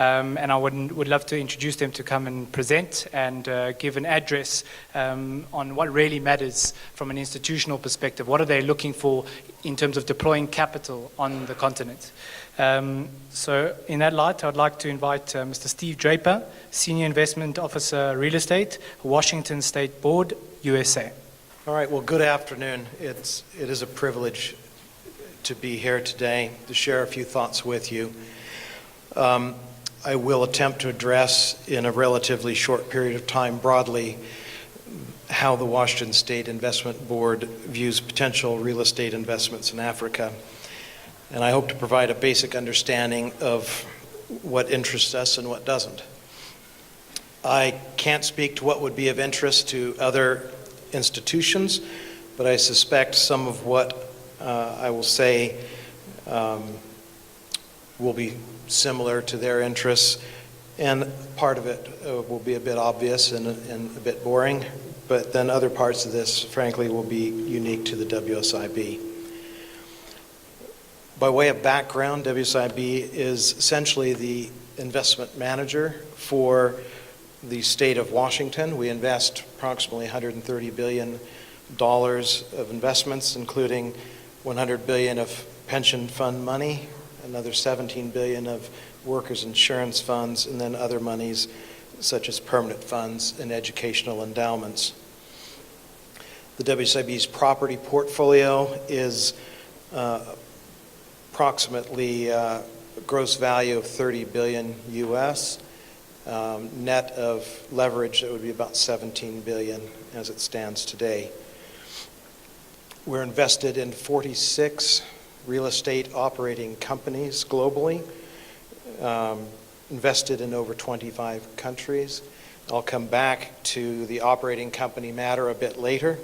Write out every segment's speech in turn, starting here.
and I would love to introduce them to come and present and give an address on what really matters from an institutional perspective. What are they looking for in terms of deploying capital on the continent? So in that light, I'd like to invite Mr. Steve Draper, Senior Investment Officer, Real Estate, Washington State Board, USA. All right, well, good afternoon. It is a privilege to be here today to share a few thoughts with you. I will attempt to address in a relatively short period of time broadly how the Washington State Investment Board views potential real estate investments in Africa. And I hope to provide a basic understanding of what interests us and what doesn't. I can't speak to what would be of interest to other institutions, but I suspect some of what I will say will be similar to their interests, and part of it will be a bit obvious and a bit boring, but then other parts of this, frankly, will be unique to the WSIB. By way of background, WSIB is essentially the investment manager for the state of Washington. We invest approximately $130 billion of investments, including $100 billion of pension fund money, another $17 billion of workers' insurance funds, and then other monies such as permanent funds and educational endowments. The WSIB's property portfolio is approximately a gross value of $30 billion US, net of leverage that would be about $17 billion as it stands today. We're invested in 46 real estate operating companies globally, invested in over 25 countries. I'll come back to the operating company matter a bit later.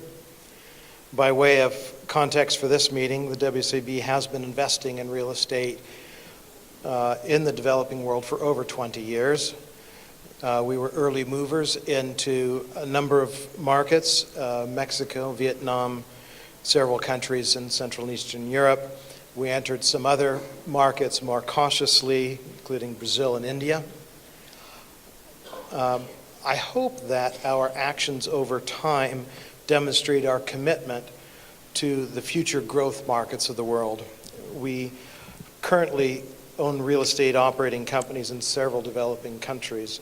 By way of context for this meeting, the WSIB has been investing in real estate in the developing world for over 20 years. We were early movers into a number of markets, Mexico, Vietnam, several countries in Central and Eastern Europe. We entered some other markets more cautiously, including Brazil and India. I hope that our actions over time demonstrate our commitment to the future growth markets of the world. We currently own real estate operating companies in several developing countries.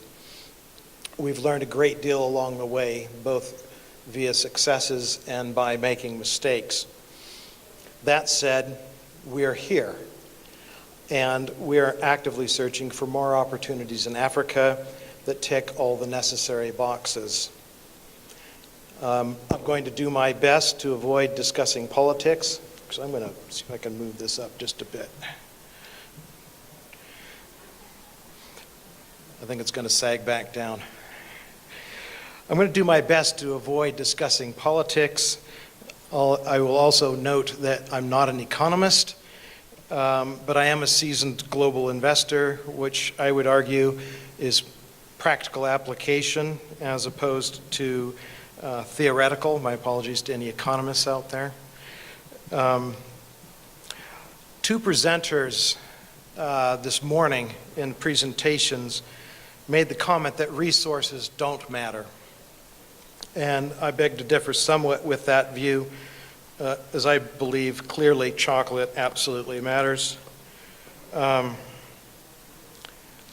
We've learned a great deal along the way, both via successes and by making mistakes. That said, we're here, and we're actively searching for more opportunities in Africa that tick all the necessary boxes. I'm going to do my best to avoid discussing politics, because I'm going to see if I can move this up just a bit. I think it's going to sag back down. I'm going to do my best to avoid discussing politics. I will also note that I'm not an economist, but I am a seasoned global investor, which I would argue is practical application as opposed to theoretical. My apologies to any economists out there. Two presenters this morning in presentations made the comment that resources don't matter. And I beg to differ somewhat with that view, as I believe clearly chocolate absolutely matters. So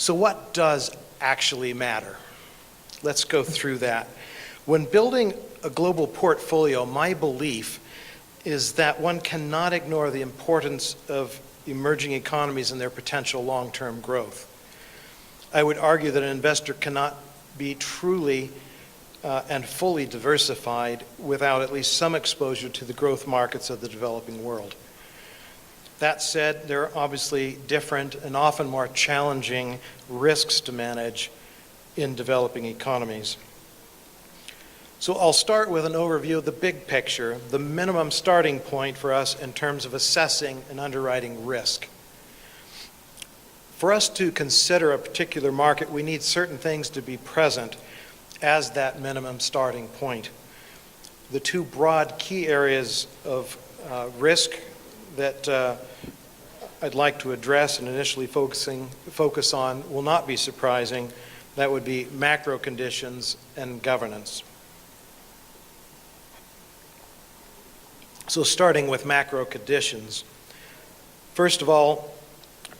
what does actually matter? Let's go through that. When building a global portfolio, my belief is that one cannot ignore the importance of emerging economies and their potential long-term growth. I would argue that an investor cannot be truly and fully diversified without at least some exposure to the growth markets of the developing world. That said, there are obviously different and often more challenging risks to manage in developing economies. So I'll start with an overview of the big picture, the minimum starting point for us in terms of assessing and underwriting risk. For us to consider a particular market, we need certain things to be present as that minimum starting point. The two broad key areas of risk that I'd like to address and initially focus on will not be surprising. That would be macro conditions and governance. So starting with macro conditions, first of all,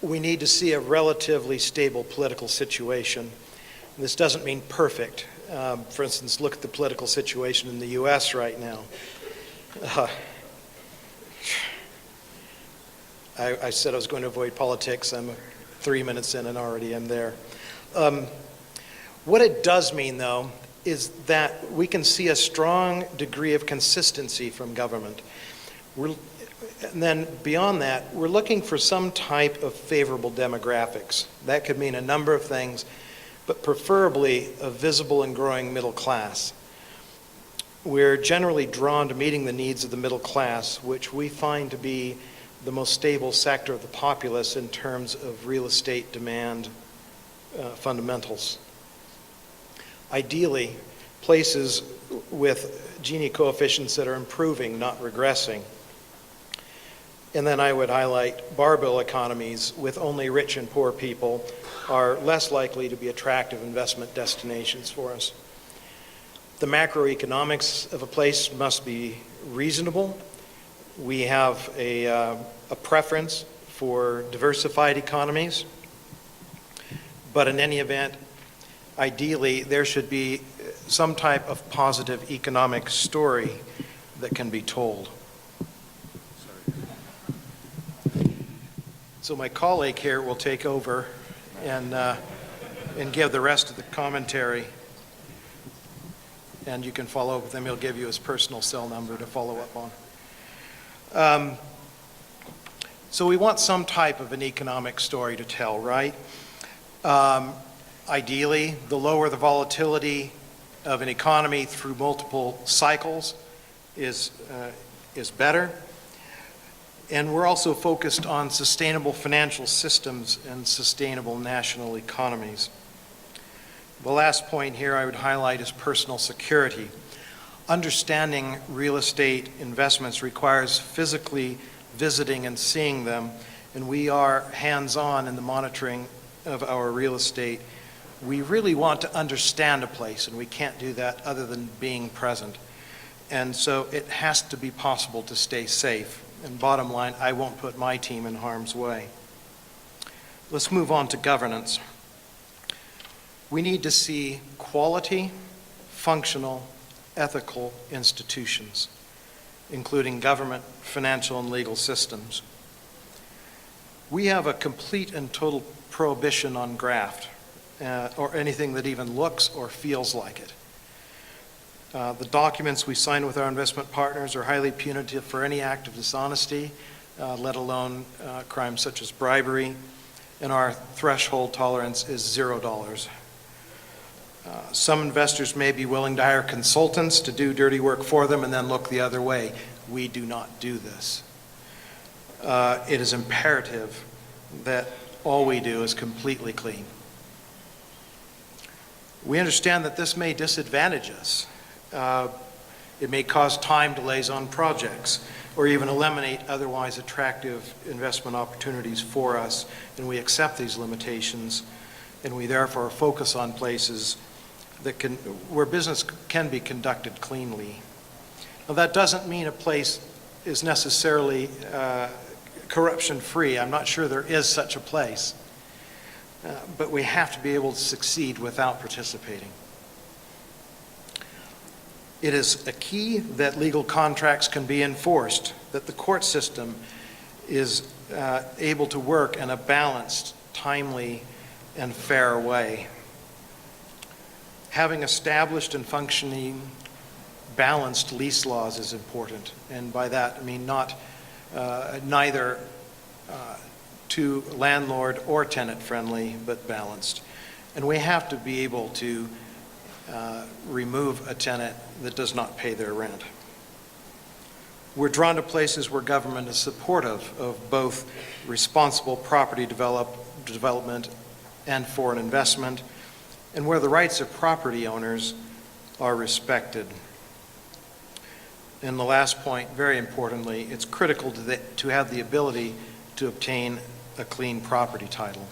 we need to see a relatively stable political situation. This doesn't mean perfect. For instance, look at the political situation in the U.S. right now. I said I was going to avoid politics. I'm 3 minutes in and already am there. What it does mean, though, is that we can see a strong degree of consistency from government. And then beyond that, we're looking for some type of favorable demographics. That could mean a number of things, but preferably a visible and growing middle class. We're generally drawn to meeting the needs of the middle class, which we find to be the most stable sector of the populace in terms of real estate demand fundamentals. Ideally, places with Gini coefficients that are improving, not regressing. And then I would highlight barbell economies with only rich and poor people are less likely to be attractive investment destinations for us. The macroeconomics of a place must be reasonable. We have a preference for diversified economies, but in any event, ideally, there should be some type of positive economic story that can be told. So my colleague here will take over and give the rest of the commentary. And you can follow up with him. He'll give you his personal cell number to follow up on. So we want some type of an economic story to tell, right? Ideally, the lower the volatility of an economy through multiple cycles is better. And we're also focused on sustainable financial systems and sustainable national economies. The last point here I would highlight is personal security. Understanding real estate investments requires physically visiting and seeing them, and we are hands-on in the monitoring of our real estate. We really want to understand a place, and we can't do that other than being present. And so it has to be possible to stay safe. And bottom line, I won't put my team in harm's way. Let's move on to governance. We need to see quality, functional, ethical institutions, including government, financial, and legal systems. We have a complete and total prohibition on graft, or anything that even looks or feels like it. The documents we sign with our investment partners are highly punitive for any act of dishonesty, let alone crimes such as bribery, and our threshold tolerance is $0. Some investors may be willing to hire consultants to do dirty work for them and then look the other way. We do not do this. It is imperative that all we do is completely clean. We understand that this may disadvantage us. It may cause time delays on projects or even eliminate otherwise attractive investment opportunities for us, and we accept these limitations, and we therefore focus on places that where business can be conducted cleanly. Now, that doesn't mean a place is necessarily corruption-free. I'm not sure there is such a place, but we have to be able to succeed without participating. It is a key that legal contracts can be enforced, that the court system is able to work in a balanced, timely, and fair way. Having established and functioning balanced lease laws is important, and by that I mean neither too landlord or tenant friendly, but balanced. And we have to be able to remove a tenant that does not pay their rent. We're drawn to places where government is supportive of both responsible property development and foreign investment, and where the rights of property owners are respected. And the last point, very importantly, it's critical to have the ability to obtain a clean property title.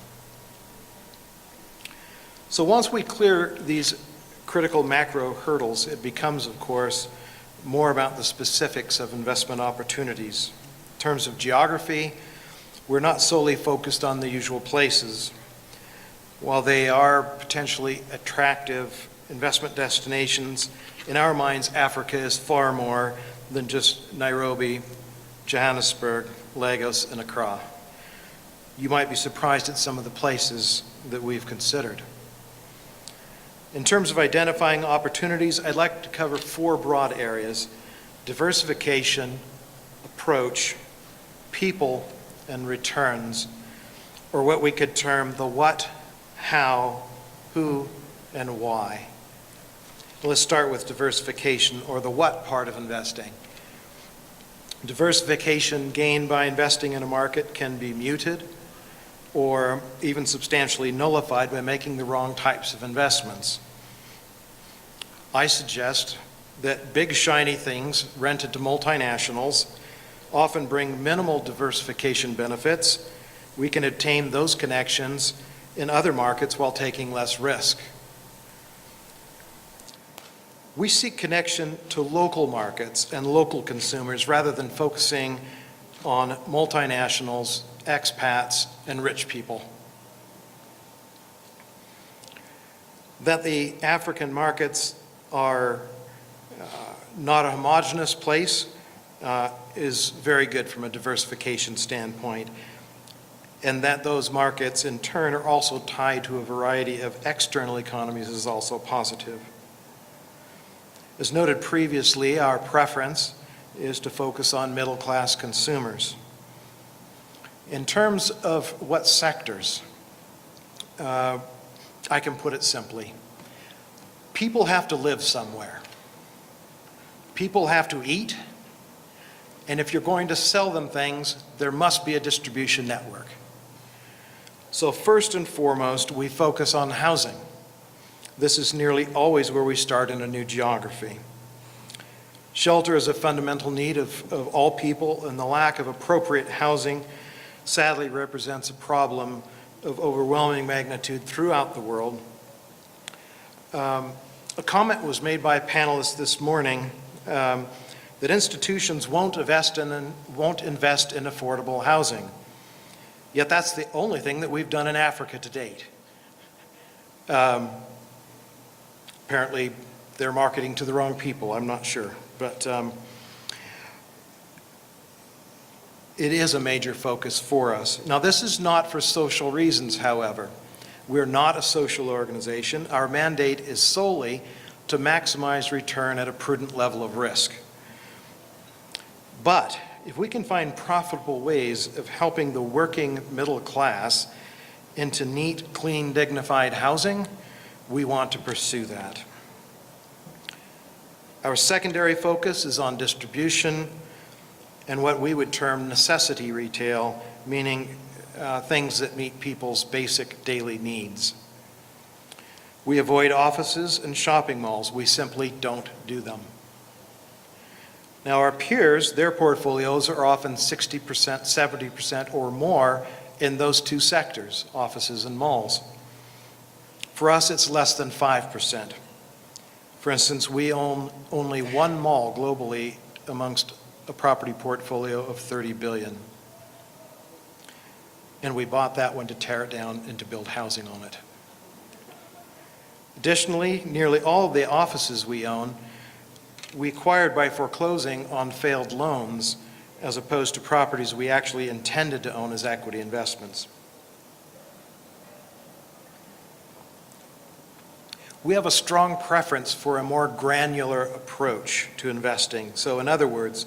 So once we clear these critical macro hurdles, it becomes, of course, more about the specifics of investment opportunities. In terms of geography, we're not solely focused on the usual places. While they are potentially attractive investment destinations, in our minds, Africa is far more than just Nairobi, Johannesburg, Lagos, and Accra. You might be surprised at some of the places that we've considered. In terms of identifying opportunities, I'd like to cover 4 broad areas: diversification, approach, people, and returns, or what we could term the what, how, who, and why. Let's start with diversification, or the what part of investing. Diversification gained by investing in a market can be muted or even substantially nullified by making the wrong types of investments. I suggest that big shiny things rented to multinationals often bring minimal diversification benefits. We can obtain those connections in other markets while taking less risk. We seek connection to local markets and local consumers rather than focusing on multinationals, expats, and rich people. That the African markets are not a homogeneous place is very good from a diversification standpoint, and that those markets in turn are also tied to a variety of external economies is also positive. As noted previously, our preference is to focus on middle-class consumers. In terms of what sectors, I can put it simply. People have to live somewhere. People have to eat, and if you're going to sell them things, there must be a distribution network. So first and foremost, we focus on housing. This is nearly always where we start in a new geography. Shelter is a fundamental need of all people, and the lack of appropriate housing sadly represents a problem of overwhelming magnitude throughout the world. A comment was made by a panelist this morning that institutions won't invest in affordable housing. Yet that's the only thing that we've done in Africa to date. Apparently, they're marketing to the wrong people, I'm not sure. But it is a major focus for us. Now, this is not for social reasons, however. We're not a social organization. Our mandate is solely to maximize return at a prudent level of risk. But if we can find profitable ways of helping the working middle class into neat, clean, dignified housing, we want to pursue that. Our secondary focus is on distribution and what we would term necessity retail, meaning things that meet people's basic daily needs. We avoid offices and shopping malls. We simply don't do them. Now, our peers, their portfolios are often 60%, 70% or more in those two sectors, offices and malls. For us, it's less than 5%. For instance, we own only one mall globally amongst a property portfolio of 30 billion. And we bought that one to tear it down and to build housing on it. Additionally, nearly all of the offices we own, we acquired by foreclosing on failed loans, as opposed to properties we actually intended to own as equity investments. We have a strong preference for a more granular approach to investing. So in other words,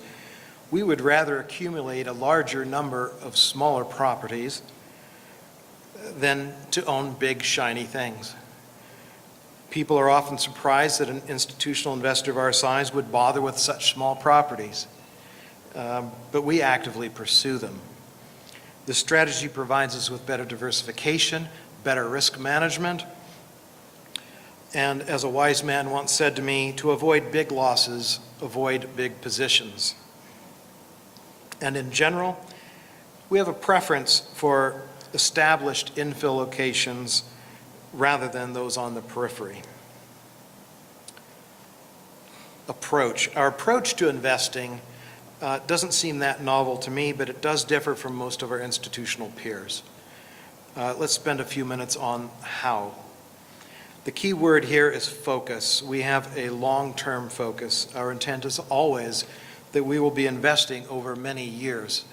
we would rather accumulate a larger number of smaller properties than to own big, shiny things. People are often surprised that an institutional investor of our size would bother with such small properties, but we actively pursue them. This strategy provides us with better diversification, better risk management, and as a wise man once said to me, to avoid big losses, avoid big positions. And in general, We have a preference for established infill locations rather than those on the periphery. Our approach to investing doesn't seem that novel to me, but it does differ from most of our institutional peers. Let's spend a few minutes on how. The key word here is focus. We have a long-term focus. Our intent is always that we will be investing over many years.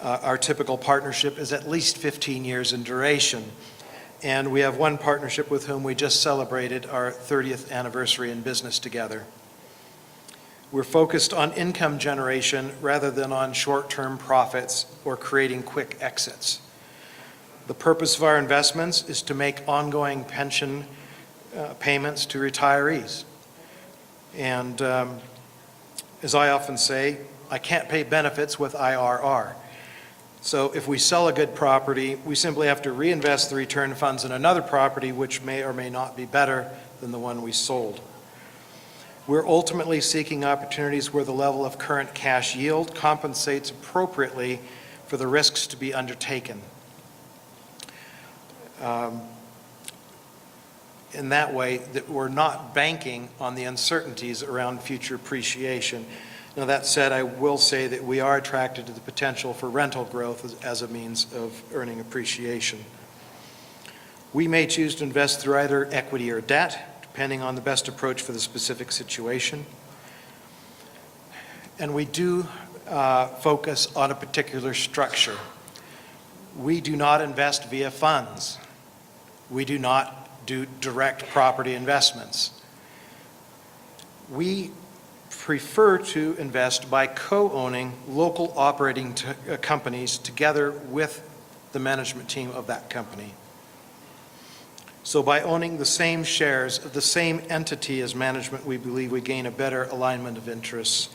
Our typical partnership is at least 15 years in duration, and we have one partnership with whom we just celebrated our 30th anniversary in business together. We're focused on income generation rather than on short-term profits or creating quick exits. The purpose of our investments is to make ongoing pension payments to retirees. And as I often say, I can't pay benefits with IRR. So if we sell a good property, we simply have to reinvest the return funds in another property which may or may not be better than the one we sold. We're ultimately seeking opportunities where the level of current cash yield compensates appropriately for the risks to be undertaken. In that way, that we're not banking on the uncertainties around future appreciation. Now, that said, I will say that we are attracted to the potential for rental growth as a means of earning appreciation. We may choose to invest through either equity or debt, depending on the best approach for the specific situation. And we do focus on a particular structure. We do not invest via funds. We do not do direct property investments. We prefer to invest by co-owning local operating companies together with the management team of that company. So by owning the same shares of the same entity as management, we believe we gain a better alignment of interests.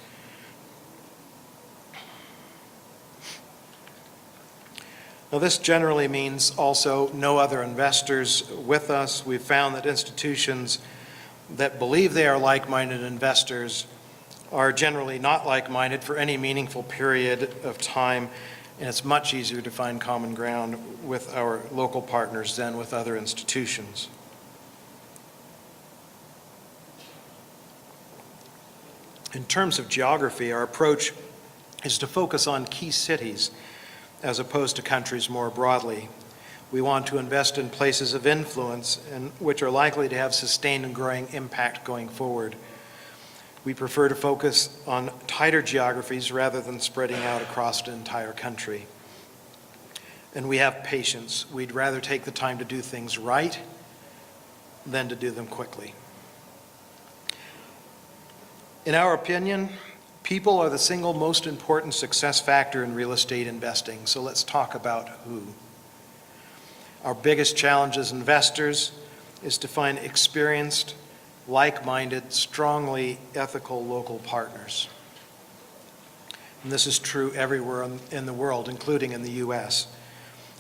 Now, this generally means also no other investors with us. We've found that institutions that believe they are like-minded investors are generally not like-minded for any meaningful period of time, and it's much easier to find common ground with our local partners than with other institutions. In terms of geography, our approach is to focus on key cities as opposed to countries more broadly. We want to invest in places of influence and which are likely to have sustained and growing impact going forward. We prefer to focus on tighter geographies rather than spreading out across the entire country. And we have patience. We'd rather take the time to do things right than to do them quickly. In our opinion, people are the single most important success factor in real estate investing, so let's talk about who. Our biggest challenge as investors is to find experienced, like-minded, strongly ethical local partners. And this is true everywhere in the world, including in the U.S.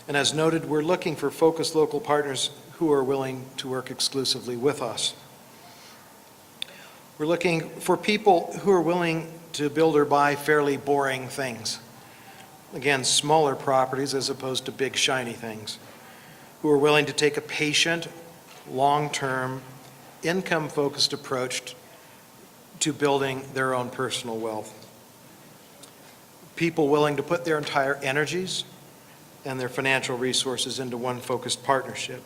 And as noted, we're looking for focused local partners who are willing to work exclusively with us. We're looking for people who are willing to build or buy fairly boring things. Again, smaller properties as opposed to big shiny things. Who are willing to take a patient, long-term, income-focused approach to building their own personal wealth. People willing to put their entire energies and their financial resources into one focused partnership.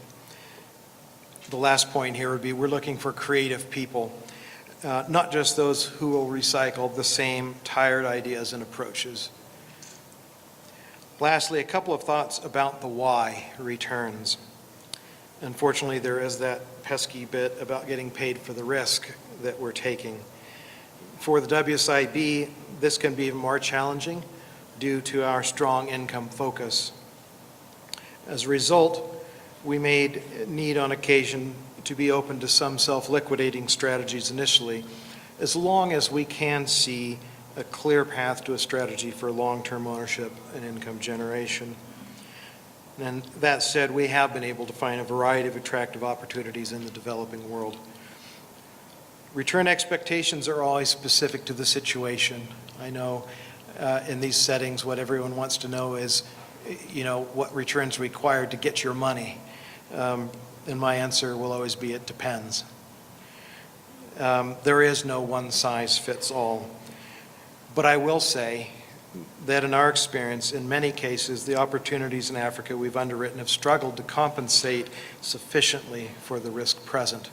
The last point here would be we're looking for creative people. Not just those who will recycle the same tired ideas and approaches. Lastly, a couple of thoughts about the why returns. Unfortunately, there is that pesky bit about getting paid for the risk that we're taking. For the WSIB, this can be even more challenging due to our strong income focus. As a result, we may need on occasion to be open to some self-liquidating strategies initially, as long as we can see a clear path to a strategy for long-term ownership and income generation. And that said, we have been able to find a variety of attractive opportunities in the developing world. Return expectations are always specific to the situation. I know in these settings what everyone wants to know is, what returns required to get your money? And my answer will always be, it depends. There is no one size fits all. But I will say that in our experience, in many cases, the opportunities in Africa we've underwritten have struggled to compensate sufficiently for the risk present.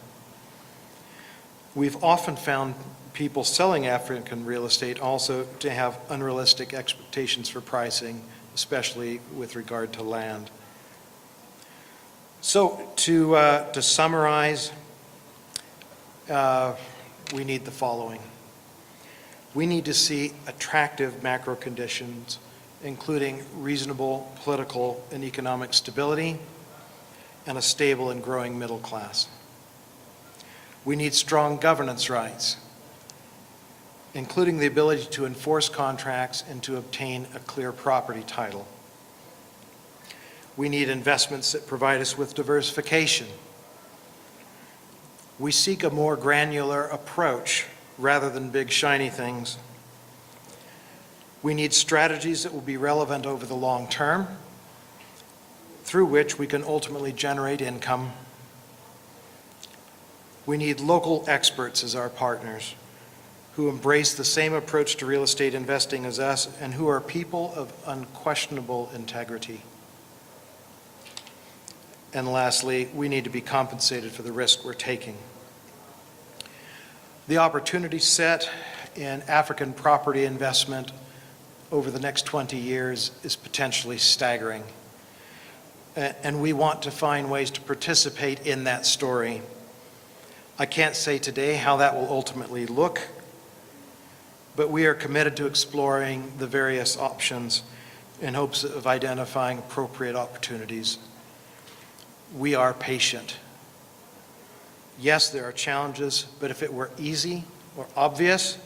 We've often found people selling African real estate also to have unrealistic expectations for pricing, especially with regard to land. So to summarize, we need the following. We need to see attractive macro conditions, including reasonable political and economic stability and a stable and growing middle class. We need strong governance rights, including the ability to enforce contracts and to obtain a clear property title. We need investments that provide us with diversification. We seek a more granular approach rather than big shiny things. We need strategies that will be relevant over the long term, through which we can ultimately generate income. We need local experts as our partners, who embrace the same approach to real estate investing as us and who are people of unquestionable integrity. And lastly, we need to be compensated for the risk we're taking. The opportunity set in African property investment over the next 20 years is potentially staggering. And we want to find ways to participate in that story. I can't say today how that will ultimately look, but we are committed to exploring the various options in hopes of identifying appropriate opportunities. We are patient. Yes, there are challenges, but if it were easy or obvious,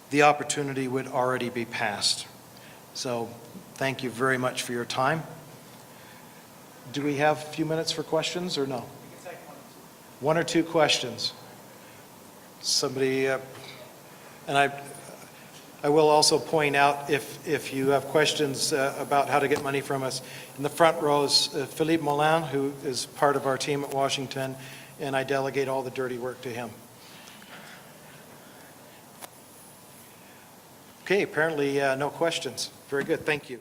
the opportunity would already be passed. So thank you very much for your time. Do we have a few minutes for questions or no? We can take one or two questions. Somebody, and I will also point out, if you have questions about how to get money from us, in the front row is Philippe Moulin, who is part of our team at Washington, and I delegate all the dirty work to him. Okay, apparently no questions. Very good, thank you.